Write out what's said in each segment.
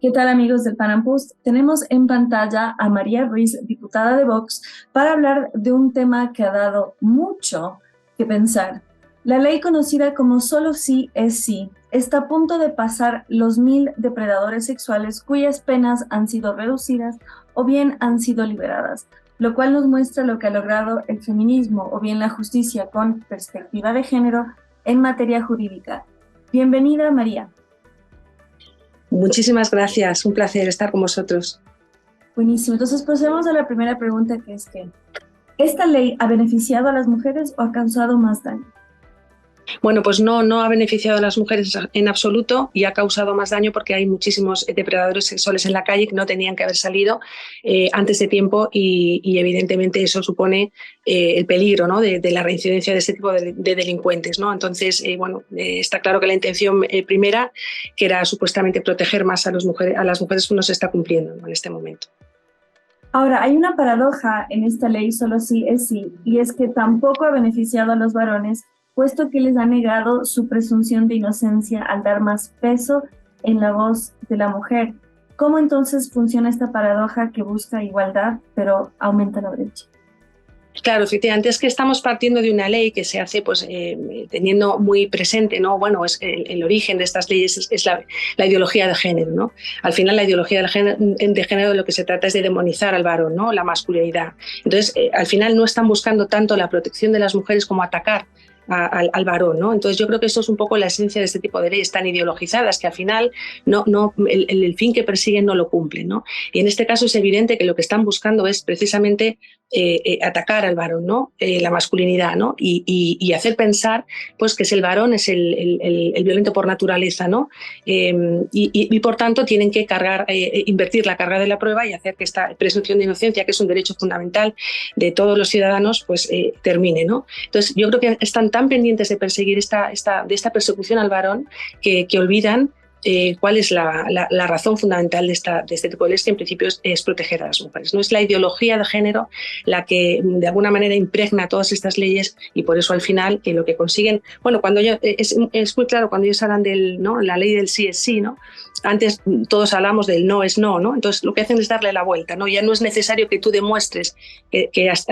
¿Qué tal, amigos del Pan Am Post? Tenemos en pantalla a María Ruiz, diputada de Vox, para hablar de un tema que ha dado mucho que pensar. La ley conocida como Solo sí es sí está a punto de pasar los 1000 depredadores sexuales cuyas penas han sido reducidas o bien han sido liberadas, lo cual nos muestra lo que ha logrado el feminismo o bien la justicia con perspectiva de género en materia jurídica. Bienvenida, María. Muchísimas gracias, un placer estar con vosotros. Buenísimo, entonces procedemos a la primera pregunta, que es que ¿esta ley ha beneficiado a las mujeres o ha causado más daño? Bueno, pues no ha beneficiado a las mujeres en absoluto y ha causado más daño porque hay muchísimos depredadores sexuales en la calle que no tenían que haber salido antes de tiempo y evidentemente eso supone el peligro, ¿no?, de la reincidencia de este tipo de delincuentes, ¿no? Entonces, está claro que la intención primera, que era supuestamente proteger más a las mujeres, no se está cumpliendo, ¿no?, en este momento. Ahora, hay una paradoja en esta ley Solo sí es sí, y es que tampoco ha beneficiado a los varones, puesto que les ha negado su presunción de inocencia al dar más peso en la voz de la mujer. ¿Cómo entonces funciona esta paradoja que busca igualdad, pero aumenta la brecha? Claro, efectivamente, es que estamos partiendo de una ley que se hace teniendo muy presente, ¿no? Bueno, es el origen de estas leyes es la ideología de género, ¿no? Al final la ideología de género de lo que se trata es de demonizar al varón, ¿no?, la masculinidad. Entonces, al final no están buscando tanto la protección de las mujeres como atacar al varón, ¿no? Entonces yo creo que esto es un poco la esencia de este tipo de leyes tan ideologizadas que al final el fin que persiguen no lo cumplen, ¿no? Y en este caso es evidente que lo que están buscando es precisamente atacar al varón, ¿no?, la masculinidad, ¿no?, y hacer pensar pues que es el varón es el violento por naturaleza, ¿no? Y por tanto tienen que invertir la carga de la prueba y hacer que esta presunción de inocencia, que es un derecho fundamental de todos los ciudadanos, pues termine, ¿no? Entonces yo creo que están tan pendientes de perseguir de esta persecución al varón que olvidan cuál es la razón fundamental de este tipo de leyes, que en principio es proteger a las mujeres. No es la ideología de género la que de alguna manera impregna todas estas leyes y por eso al final lo que consiguen, bueno, es muy claro cuando ellos hablan ¿no?, la ley del sí es sí, ¿no? Antes todos hablamos del no es no, ¿no? Entonces lo que hacen es darle la vuelta, ¿no? Ya no es necesario que tú demuestres que has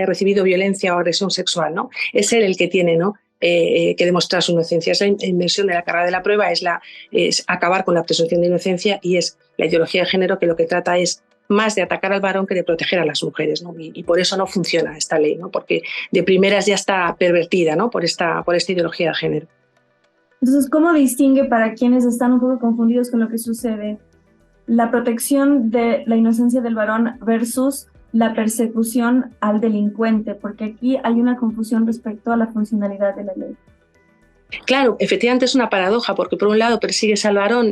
recibido violencia o agresión sexual, ¿no? Es él el que tiene, ¿no?, que demostrar su inocencia. Es la inversión de la carga de la prueba, es acabar con la presunción de inocencia, y es la ideología de género que lo que trata es más de atacar al varón que de proteger a las mujeres, ¿no? Y por eso no funciona esta ley, ¿no?, porque de primeras ya está pervertida, ¿no?, por esta ideología de género. Entonces, ¿cómo distingue, para quienes están un poco confundidos con lo que sucede, la protección de la inocencia del varón versus la persecución al delincuente? Porque aquí hay una confusión respecto a la funcionalidad de la ley. Claro, efectivamente es una paradoja, porque por un lado persigues al varón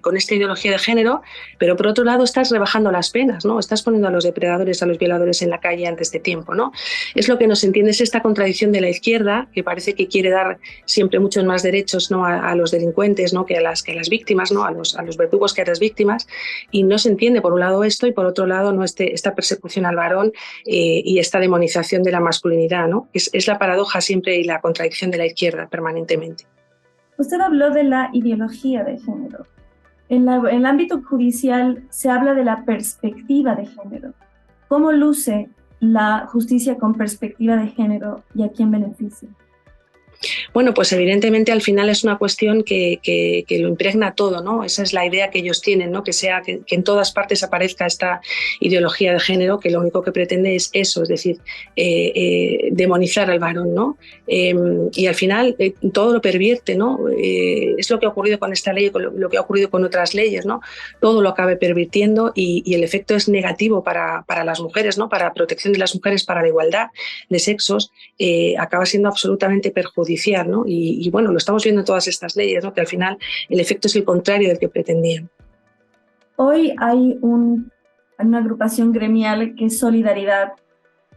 con esta ideología de género, pero por otro lado estás rebajando las penas, ¿no? Estás poniendo a los depredadores, a los violadores en la calle antes de tiempo, ¿no? Es lo que no se entiende, es esta contradicción de la izquierda, que parece que quiere dar siempre muchos más derechos, ¿no?, a los delincuentes, ¿no?, que a las víctimas, ¿no?, a los verdugos que a las víctimas, y no se entiende por un lado esto y por otro lado, ¿no?, esta persecución al varón y esta demonización de la masculinidad, ¿no? Es la paradoja siempre y la contradicción de la izquierda permanente. Usted habló de la ideología de género. En el ámbito judicial se habla de la perspectiva de género. ¿Cómo luce la justicia con perspectiva de género y a quién beneficia? Bueno, pues evidentemente al final es una cuestión que lo impregna todo, ¿no? Esa es la idea que ellos tienen, ¿no?, que en todas partes aparezca esta ideología de género, que lo único que pretende es eso, es decir, demonizar al varón, ¿no? Y al final todo lo pervierte, ¿no? Es lo que ha ocurrido con esta ley, lo que ha ocurrido con otras leyes, ¿no? Todo lo acaba pervirtiendo y el efecto es negativo para las mujeres, ¿no?, para la protección de las mujeres, para la igualdad de sexos, acaba siendo absolutamente perjudicial, ¿no? Y bueno, lo estamos viendo en todas estas leyes, ¿no?, que al final el efecto es el contrario del que pretendían. Hoy hay una agrupación gremial que es Solidaridad,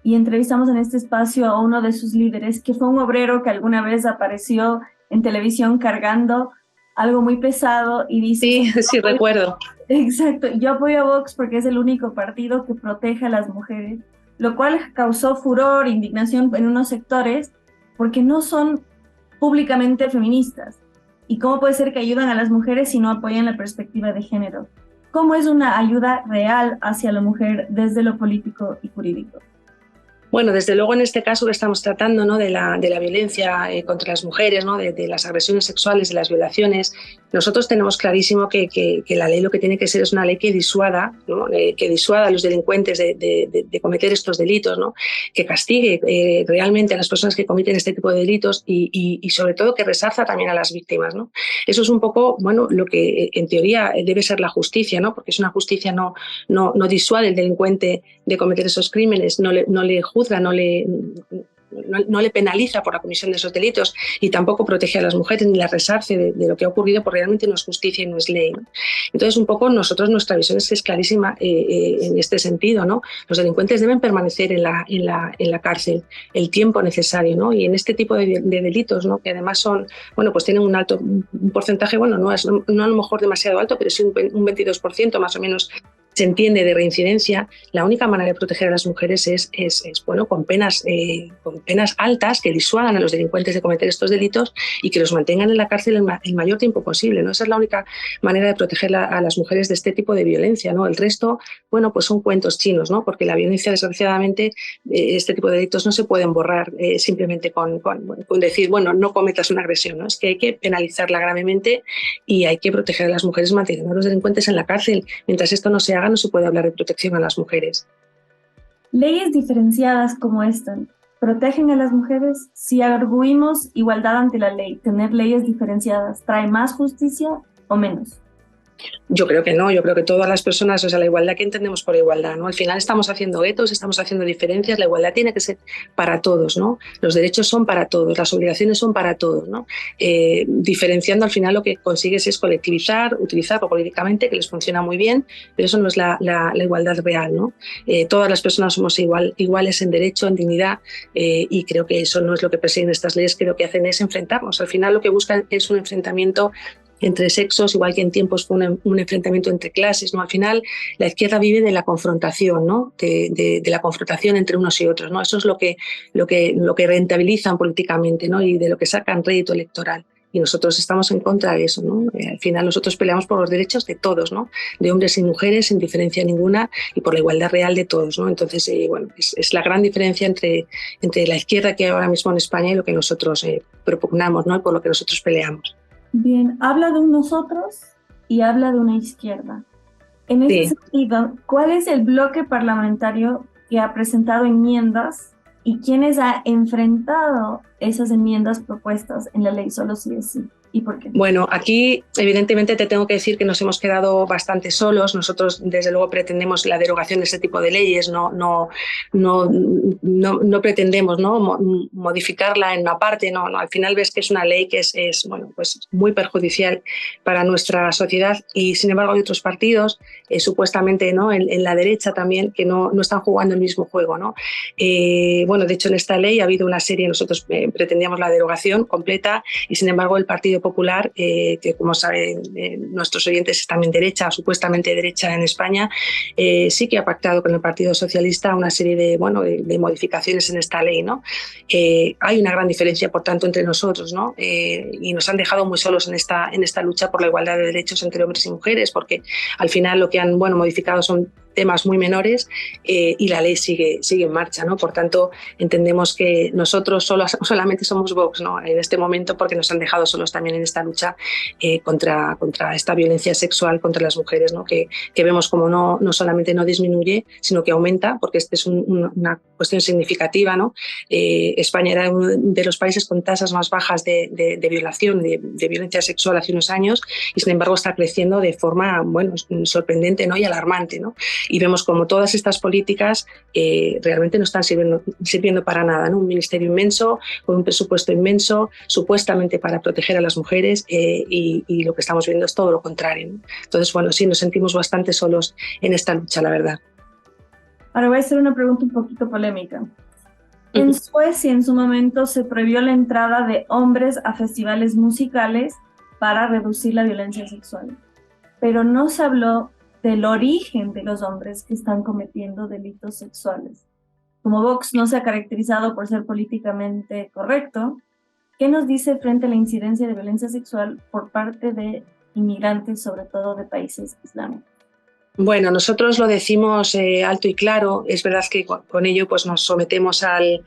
y entrevistamos en este espacio a uno de sus líderes, que fue un obrero que alguna vez apareció en televisión cargando algo muy pesado y dice... Sí, recuerdo. Exacto, yo apoyo a Vox porque es el único partido que protege a las mujeres, lo cual causó furor, indignación en unos sectores, porque no son públicamente feministas. ¿Y cómo puede ser que ayudan a las mujeres si no apoyan la perspectiva de género? ¿Cómo es una ayuda real hacia la mujer desde lo político y jurídico? Bueno, desde luego en este caso que estamos tratando, ¿no?, de la violencia contra las mujeres, ¿no?, de las agresiones sexuales, de las violaciones, nosotros tenemos clarísimo que la ley lo que tiene que ser es una ley que disuada, ¿no?, que disuada a los delincuentes de cometer estos delitos, ¿no?, que castigue realmente a las personas que cometen este tipo de delitos y sobre todo que resarza también a las víctimas, ¿no? Eso es un poco, bueno, lo que en teoría debe ser la justicia, ¿no?, porque es una justicia no disuade al delincuente de cometer esos crímenes, no le juzga, no le penaliza por la comisión de esos delitos y tampoco protege a las mujeres ni las resarce de lo que ha ocurrido, porque realmente no es justicia y no es ley, ¿no? Entonces, un poco nosotros, nuestra visión es clarísima en este sentido, ¿no? Los delincuentes deben permanecer en la cárcel el tiempo necesario, ¿no? Y en este tipo de delitos, ¿no?, que además son, bueno, pues tienen un porcentaje, bueno, no a lo mejor demasiado alto, pero sí un 22% más o menos se entiende de reincidencia, la única manera de proteger a las mujeres es bueno, con penas altas que disuadan a los delincuentes de cometer estos delitos y que los mantengan en la cárcel el mayor tiempo posible, ¿no? Esa es la única manera de proteger a las mujeres de este tipo de violencia, ¿no? El resto, bueno, pues son cuentos chinos, ¿no? Porque la violencia, desgraciadamente, este tipo de delitos no se pueden borrar simplemente con decir, bueno, no cometas una agresión, ¿no? Es que hay que penalizarla gravemente y hay que proteger a las mujeres manteniendo a los delincuentes en la cárcel. Mientras esto no se haga, no se puede hablar de protección a las mujeres. Leyes diferenciadas como esta protegen a las mujeres. Si arguimos igualdad ante la ley, tener leyes diferenciadas, ¿trae más justicia o menos? Yo creo que no, yo creo que todas las personas, o sea, la igualdad que entendemos por igualdad, ¿no? Al final estamos haciendo guetos, estamos haciendo diferencias, la igualdad tiene que ser para todos, ¿no? Los derechos son para todos, las obligaciones son para todos, ¿no? Diferenciando al final lo que consigues es colectivizar, utilizarlo políticamente, que les funciona muy bien, pero eso no es la igualdad real, ¿no? Todas las personas somos iguales en derecho, en dignidad, y creo que eso no es lo que persiguen estas leyes, que lo que hacen es enfrentarnos. Al final lo que buscan es un enfrentamiento entre sexos, igual que en tiempos fue un enfrentamiento entre clases, ¿no? Al final la izquierda vive de la confrontación, ¿no? De la confrontación entre unos y otros, ¿no? Eso es lo que rentabilizan políticamente, ¿no? Y de lo que sacan rédito electoral. Y nosotros estamos en contra de eso, ¿no? Al final nosotros peleamos por los derechos de todos, ¿no? De hombres y mujeres sin diferencia ninguna y por la igualdad real de todos, ¿no? Entonces, bueno, es la gran diferencia entre la izquierda que hay ahora mismo en España y lo que nosotros propugnamos, ¿no? Y por lo que nosotros peleamos. Bien, habla de un nosotros y habla de una izquierda. En ese sentido, ¿cuál es el bloque parlamentario que ha presentado enmiendas y quiénes ha enfrentado esas enmiendas propuestas en la ley Solo sí es sí? ¿Y por qué? Bueno, aquí evidentemente te tengo que decir que nos hemos quedado bastante solos. Nosotros, desde luego, pretendemos la derogación de este tipo de leyes, no pretendemos, ¿no?, modificarla en una parte. No, al final ves que es una ley que es bueno, pues muy perjudicial para nuestra sociedad y, sin embargo, hay otros partidos, supuestamente, ¿no?, en la derecha también, que no están jugando el mismo juego, ¿no? Bueno, de hecho, en esta ley ha habido una serie, nosotros pretendíamos la derogación completa y, sin embargo, el Partido Popular, que como saben nuestros oyentes es también derecha, supuestamente derecha en España, sí que ha pactado con el Partido Socialista una serie de modificaciones en esta ley, ¿no? Hay una gran diferencia, por tanto, entre nosotros, ¿no? Y nos han dejado muy solos en esta lucha por la igualdad de derechos entre hombres y mujeres, porque al final lo que han modificado son temas muy menores y la ley sigue en marcha, ¿no? Por tanto, entendemos que nosotros solamente somos Vox, ¿no?, en este momento, porque nos han dejado solos también en esta lucha contra esta violencia sexual contra las mujeres, ¿no?, que vemos como no solamente no disminuye, sino que aumenta, porque esta es una cuestión significativa, ¿no? España era uno de los países con tasas más bajas de violación, de violencia sexual hace unos años, y sin embargo está creciendo de forma, bueno, sorprendente, ¿no?, y alarmante, ¿no? Y vemos como todas estas políticas realmente no están sirviendo para nada, ¿no? Un ministerio inmenso, con un presupuesto inmenso, supuestamente para proteger a las mujeres y lo que estamos viendo es todo lo contrario, ¿no? Entonces, bueno, sí, nos sentimos bastante solos en esta lucha, la verdad. Ahora voy a hacer una pregunta un poquito polémica. En Suecia, en su momento, se prohibió la entrada de hombres a festivales musicales para reducir la violencia sexual, pero no se habló del origen de los hombres que están cometiendo delitos sexuales. Como Vox no se ha caracterizado por ser políticamente correcto, ¿Qué nos dice frente a la incidencia de violencia sexual por parte de inmigrantes, sobre todo de países islámicos? Bueno, nosotros lo decimos alto y claro. Es verdad que con ello pues, nos sometemos al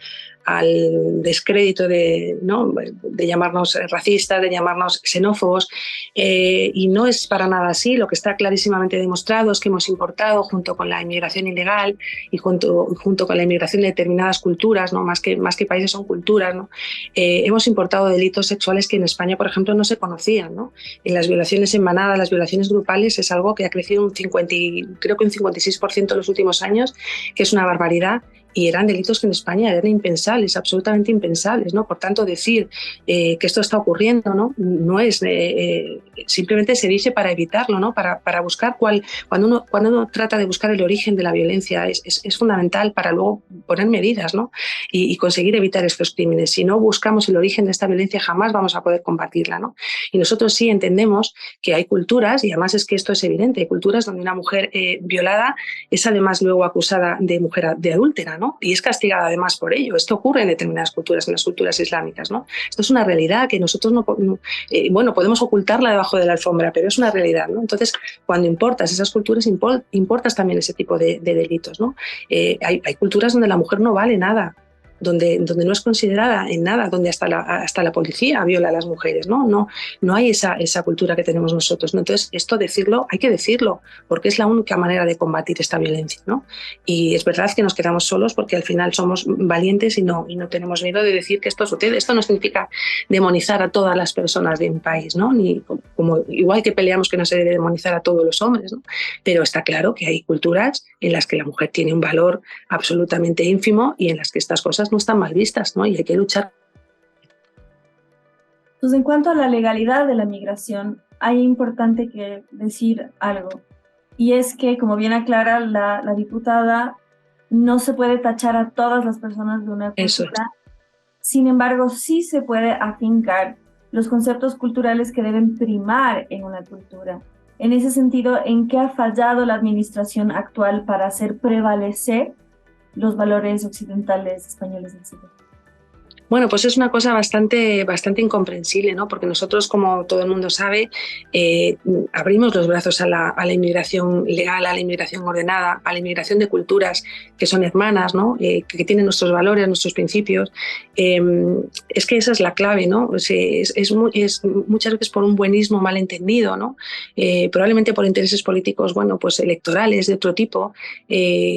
descrédito de, ¿no?, de llamarnos racistas, de llamarnos xenófobos, y no es para nada así. Lo que está clarísimamente demostrado es que hemos importado, junto con la inmigración ilegal y junto con la inmigración de determinadas culturas, ¿no?, más que países son culturas, ¿no?, hemos importado delitos sexuales que en España, por ejemplo, no se conocían, ¿no? En las violaciones en manada, las violaciones grupales, es algo que ha crecido creo que un 56% en los últimos años, que es una barbaridad. Y eran delitos que en España eran impensables, absolutamente impensables, ¿no? Por tanto, decir que esto está ocurriendo, no es, simplemente se dice para evitarlo, ¿no? Para buscar cuando uno trata de buscar el origen de la violencia, es fundamental para luego poner medidas, ¿no? Y conseguir evitar estos crímenes. Si no buscamos el origen de esta violencia, jamás vamos a poder combatirla, ¿no? Y nosotros sí entendemos que hay culturas, y además es que esto es evidente, hay culturas donde una mujer violada es además luego acusada de adúltera, ¿no? Y es castigada además por ello. Esto ocurre en determinadas culturas, en las culturas islámicas, ¿no? Esto es una realidad que nosotros bueno, podemos ocultarla debajo de la alfombra, pero es una realidad, ¿no? Entonces, cuando importas esas culturas, importas también ese tipo de delitos, ¿no? Hay culturas donde la mujer no vale nada, donde no es considerada en nada, donde hasta la policía viola a las mujeres, ¿no? No hay esa cultura que tenemos nosotros, ¿no? Entonces, esto decirlo, hay que decirlo, porque es la única manera de combatir esta violencia, ¿no? Y es verdad que nos quedamos solos porque al final somos valientes y no tenemos miedo de decir que esto sucede. Esto no significa demonizar a todas las personas de un país, ¿no? Ni como igual que peleamos que no se debe demonizar a todos los hombres, ¿no? Pero está claro que hay culturas en las que la mujer tiene un valor absolutamente ínfimo y en las que estas cosas no están mal vistas, ¿no? Y hay que luchar. Entonces, en cuanto a la legalidad de la migración, hay importante que decir algo. Y es que, como bien aclara la diputada, no se puede tachar a todas las personas de una cultura. Eso es. Sin embargo, sí se puede afincar los conceptos culturales que deben primar en una cultura. En ese sentido, ¿en qué ha fallado la administración actual para hacer prevalecer los valores occidentales españoles del siglo? Bueno, pues es una cosa bastante incomprensible, ¿no? Porque nosotros, como todo el mundo sabe, abrimos los brazos a la inmigración legal, a la inmigración ordenada, a la inmigración de culturas que son hermanas, ¿no? Que tienen nuestros valores, nuestros principios. Es que esa es la clave, ¿no? Es muchas veces por un buenismo malentendido, ¿no? Probablemente por intereses políticos, bueno, pues electorales de otro tipo,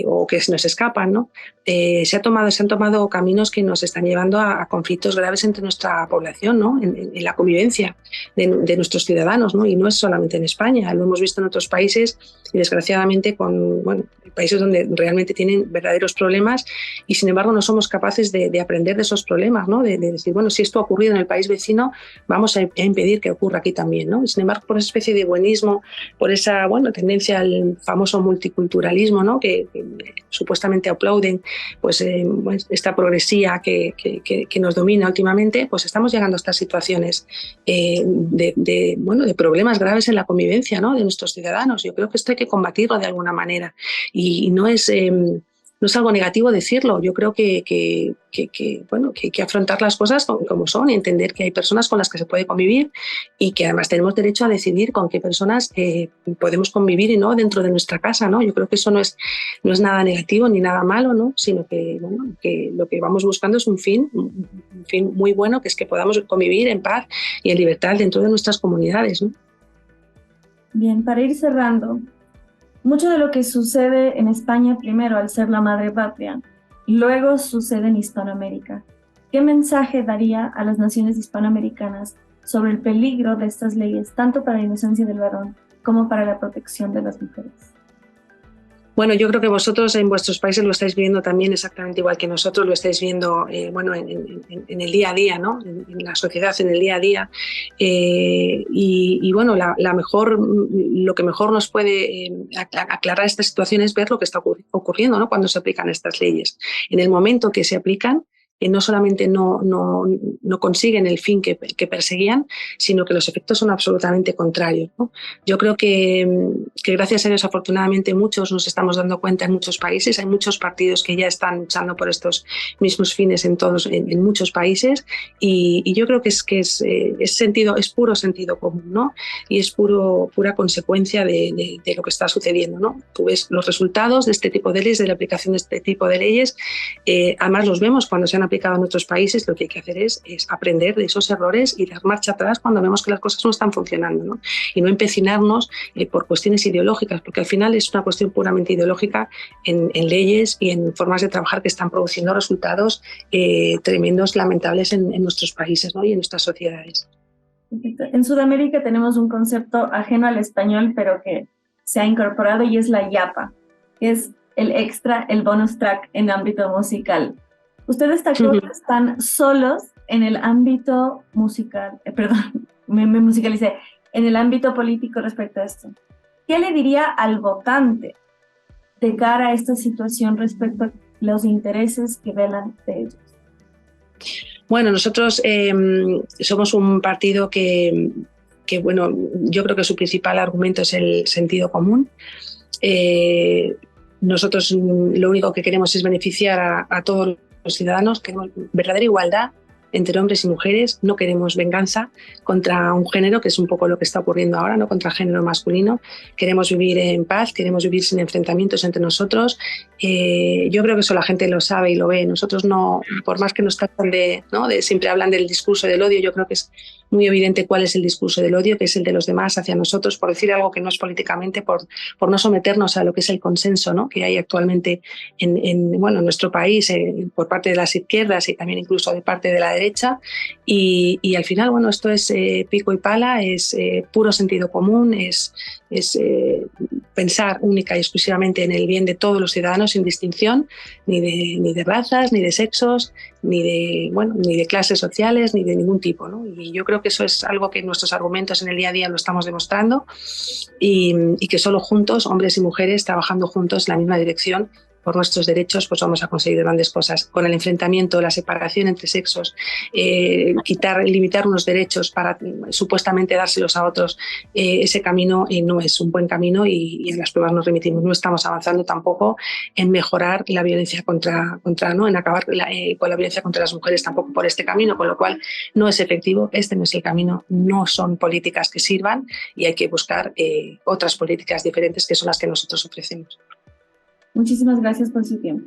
o que se nos escapan, ¿no? Se han tomado caminos que nos están llevando a conflictos graves entre nuestra población, ¿no? En la convivencia de nuestros ciudadanos, ¿no? Y no es solamente en España, lo hemos visto en otros países y desgraciadamente con países donde realmente tienen verdaderos problemas y sin embargo no somos capaces de aprender de esos problemas, ¿no? De decir, bueno, si esto ha ocurrido en el país vecino, vamos a impedir que ocurra aquí también, ¿no? Y sin embargo, por esa especie de buenismo, por esa tendencia al famoso multiculturalismo, ¿no? Que supuestamente aplauden pues esta progresía que nos domina últimamente, pues estamos llegando a estas situaciones de problemas graves en la convivencia, ¿no? De nuestros ciudadanos. Yo creo que esto hay que combatirlo de alguna manera y no es algo negativo decirlo. Yo creo que hay que afrontar las cosas como son y entender que hay personas con las que se puede convivir y que además tenemos derecho a decidir con qué personas podemos convivir y no dentro de nuestra casa, ¿no? Yo creo que eso no es nada negativo ni nada malo, ¿no? Sino que lo que vamos buscando es un fin muy bueno, que es que podamos convivir en paz y en libertad dentro de nuestras comunidades, ¿no? Bien, para ir cerrando, mucho de lo que sucede en España, primero al ser la madre patria, luego sucede en Hispanoamérica. ¿Qué mensaje daría a las naciones hispanoamericanas sobre el peligro de estas leyes, tanto para la inocencia del varón como para la protección de las mujeres? Bueno, yo creo que vosotros en vuestros países lo estáis viendo también exactamente igual que nosotros, lo estáis viendo en el día a día, ¿no? En la sociedad, en el día a día. Y bueno, lo que mejor nos puede aclarar esta situación es ver lo que está ocurriendo, ¿no? Cuando se aplican estas leyes. En el momento que se aplican, no solamente no consiguen el fin que perseguían, sino que los efectos son absolutamente contrarios, ¿no? Yo creo que gracias a Dios, afortunadamente, muchos nos estamos dando cuenta en muchos países. Hay muchos partidos que ya están luchando por estos mismos fines en muchos países, y yo creo que es puro sentido común, ¿no? Y es pura consecuencia de lo que está sucediendo, ¿no? Tú ves los resultados de este tipo de leyes, de la aplicación de este tipo de leyes, además los vemos cuando se han aplicado en otros países. Lo que hay que hacer es aprender de esos errores y dar marcha atrás cuando vemos que las cosas no están funcionando, ¿no? Y no empecinarnos por cuestiones ideológicas, porque al final es una cuestión puramente ideológica en leyes y en formas de trabajar que están produciendo resultados tremendos, lamentables en nuestros países, ¿no? Y en nuestras sociedades. En Sudamérica tenemos un concepto ajeno al español, pero que se ha incorporado, y es la yapa, que es el extra, el bonus track en ámbito musical. Usted destacó que están solos en el ámbito musical, me musicalicé, en el ámbito político respecto a esto. ¿Qué le diría al votante de cara a esta situación respecto a los intereses que velan de ellos? Bueno, nosotros somos un partido que, bueno, yo creo que su principal argumento es el sentido común. Nosotros lo único que queremos es beneficiar a todos los ciudadanos, queremos verdadera igualdad entre hombres y mujeres, no queremos venganza contra un género, que es un poco lo que está ocurriendo ahora, ¿no? Contra el género masculino. Queremos vivir en paz, queremos vivir sin enfrentamientos entre nosotros. Yo creo que eso la gente lo sabe y lo ve. Nosotros no, por más que nos tratan siempre hablan del discurso del odio, yo creo que es muy evidente cuál es el discurso del odio, que es el de los demás hacia nosotros, por decir algo que no es políticamente, por no someternos a lo que es el consenso, ¿no? Que hay actualmente en nuestro país, por parte de las izquierdas y también incluso de parte de la derecha. Y al final, bueno, esto es pico y pala, es puro sentido común, es pensar única y exclusivamente en el bien de todos los ciudadanos, sin distinción ni de razas, ni de sexos, ni de clases sociales, ni de ningún tipo, ¿no? Y yo creo que eso es algo que en nuestros argumentos en el día a día lo estamos demostrando, y que solo juntos, hombres y mujeres, trabajando juntos en la misma dirección por nuestros derechos, pues vamos a conseguir grandes cosas. Con el enfrentamiento, la separación entre sexos, limitar unos derechos para supuestamente dárselos a otros, ese camino no es un buen camino, y a las pruebas nos remitimos. No estamos avanzando tampoco en mejorar la violencia en acabar con la violencia contra las mujeres, tampoco por este camino, con lo cual no es efectivo. Este no es el camino, no son políticas que sirvan, y hay que buscar otras políticas diferentes, que son las que nosotros ofrecemos. Muchísimas gracias por su tiempo.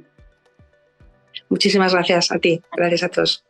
Muchísimas gracias a ti, gracias a todos.